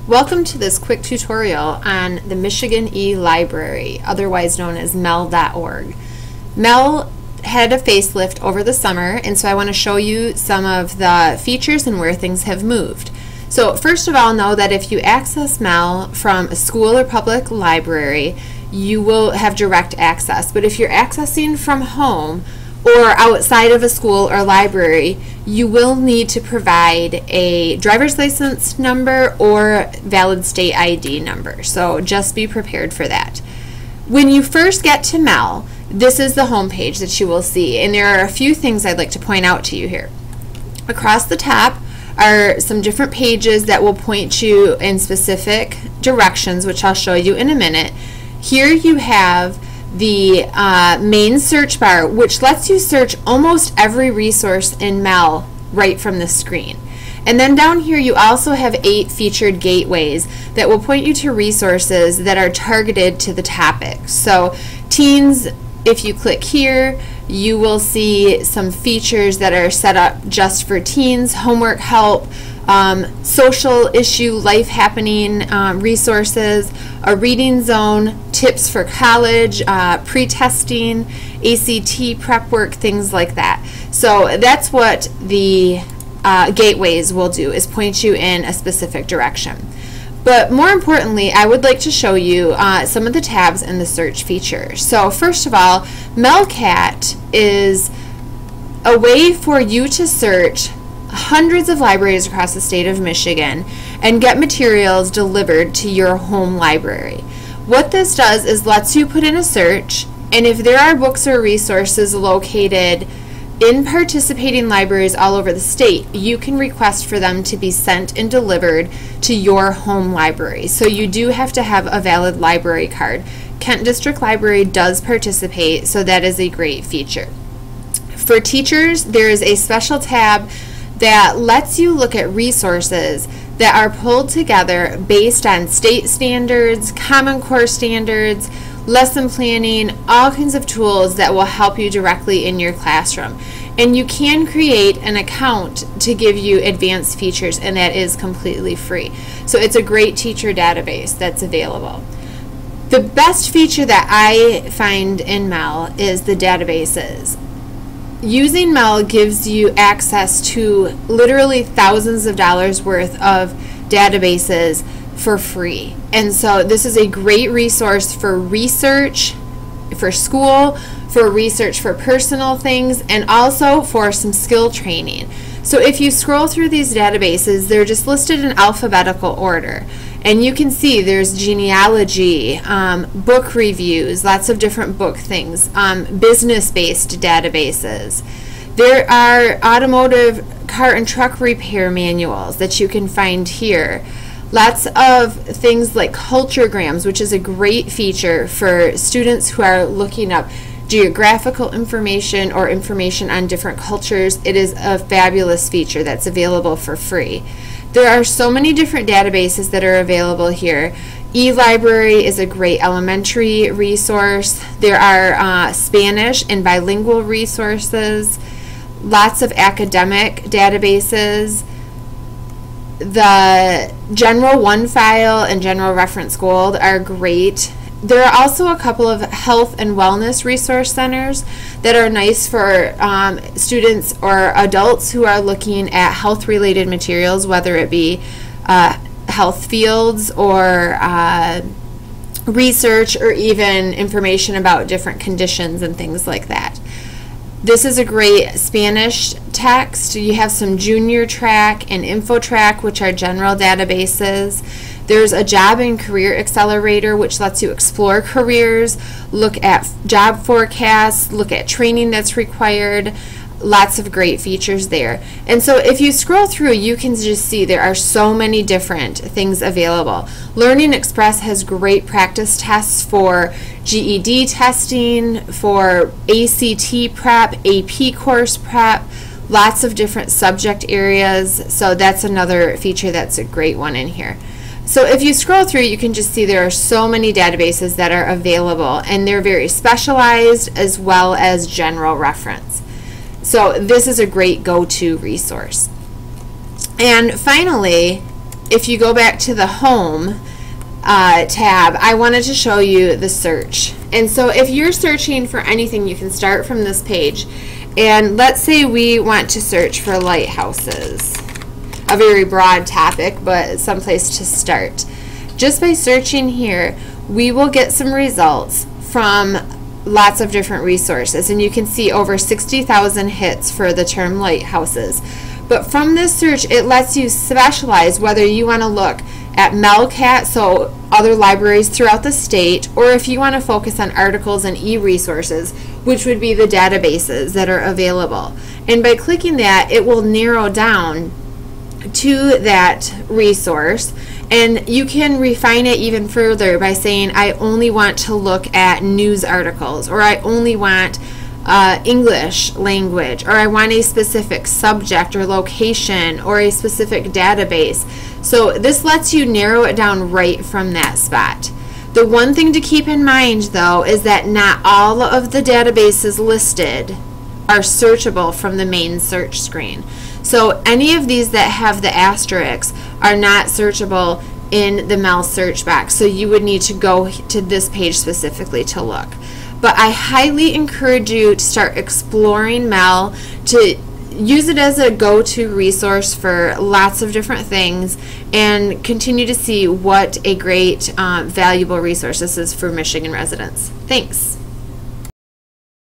Welcome to this quick tutorial on the Michigan E-Library, otherwise known as MEL.org. MEL had a facelift over the summer, and so I want to show you some of the features and where things have moved. So first of all, know that if you access MEL from a school or public library, you will have direct access. But if you're accessing from home or outside of a school or library, you will need to provide a driver's license number or valid state ID number. So just be prepared for that. When you first get to MEL, this is the home page that you will see, and there are a few things I'd like to point out to you here. Across the top are some different pages that will point you in specific directions, which I'll show you in a minute. Here you have the main search bar, which lets you search almost every resource in MEL right from the screen. And then down here you also have 8 featured gateways that will point you to resources that are targeted to the topic. So teens, if you click here, you will see some features that are set up just for teens, homework help, social issue, life happening resources, a reading zone, tips for college, pre-testing, ACT prep work, things like that. So that's what the gateways will do, is point you in a specific direction. But more importantly, I would like to show you some of the tabs in the search feature. So first of all, MELCAT is a way for you to search hundreds of libraries across the state of Michigan and get materials delivered to your home library. What this does is lets you put in a search, and if there are books or resources located in participating libraries all over the state, you can request for them to be sent and delivered to your home library. So you do have to have a valid library card. Kent District Library does participate, so that is a great feature. For teachers, there is a special tab that lets you look at resources that are pulled together based on state standards, Common Core standards, lesson planning, all kinds of tools that will help you directly in your classroom. And you can create an account to give you advanced features, and that is completely free. So it's a great teacher database that's available. The best feature that I find in MEL is the databases. Using MEL gives you access to literally thousands of dollars worth of databases for free. And so this is a great resource for research, for school, for research for personal things, and also for some skill training. So if you scroll through these databases, they're just listed in alphabetical order. And you can see there's genealogy, book reviews, lots of different book things, business-based databases. There are automotive car and truck repair manuals that you can find here. Lots of things like culturegrams, which is a great feature for students who are looking up geographical information or information on different cultures. It is a fabulous feature that's available for free. There are so many different databases that are available here. E-Library is a great elementary resource. There are Spanish and bilingual resources, lots of academic databases. The General OneFile and General Reference Gold are great. There are also a couple of health and wellness resource centers that are nice for students or adults who are looking at health-related materials, whether it be health fields or research or even information about different conditions and things like that. This is a great Spanish text. You have some Junior Track and InfoTrack, which are general databases. There's a Job and Career Accelerator, which lets you explore careers, look at job forecasts, look at training that's required. Lots of great features there. And so if you scroll through, you can just see there are so many different things available. Learning Express has great practice tests for GED testing, for ACT prep, AP course prep, lots of different subject areas. So that's another feature that's a great one in here. So if you scroll through, you can just see there are so many databases that are available, and they're very specialized as well as general reference. So this is a great go-to resource. And finally, if you go back to the home tab, I wanted to show you the search. And so if you're searching for anything, you can start from this page. And let's say we want to search for lighthouses. A very broad topic, but someplace to start. Just by searching here, we will get some results from lots of different resources, and you can see over 60,000 hits for the term lighthouses. But from this search, it lets you specialize whether you want to look at MELCAT, so other libraries throughout the state, or if you want to focus on articles and e-resources, which would be the databases that are available. And by clicking that, it will narrow down to that resource, and you can refine it even further by saying I only want to look at news articles, or I only want English language, or I want a specific subject or location or a specific database. So this lets you narrow it down right from that spot. The one thing to keep in mind though is that not all of the databases listed are searchable from the main search screen. So any of these that have the asterisks are not searchable in the MEL search box. So you would need to go to this page specifically to look. But I highly encourage you to start exploring MEL, to use it as a go-to resource for lots of different things, and continue to see what a great, valuable resource this is for Michigan residents. Thanks.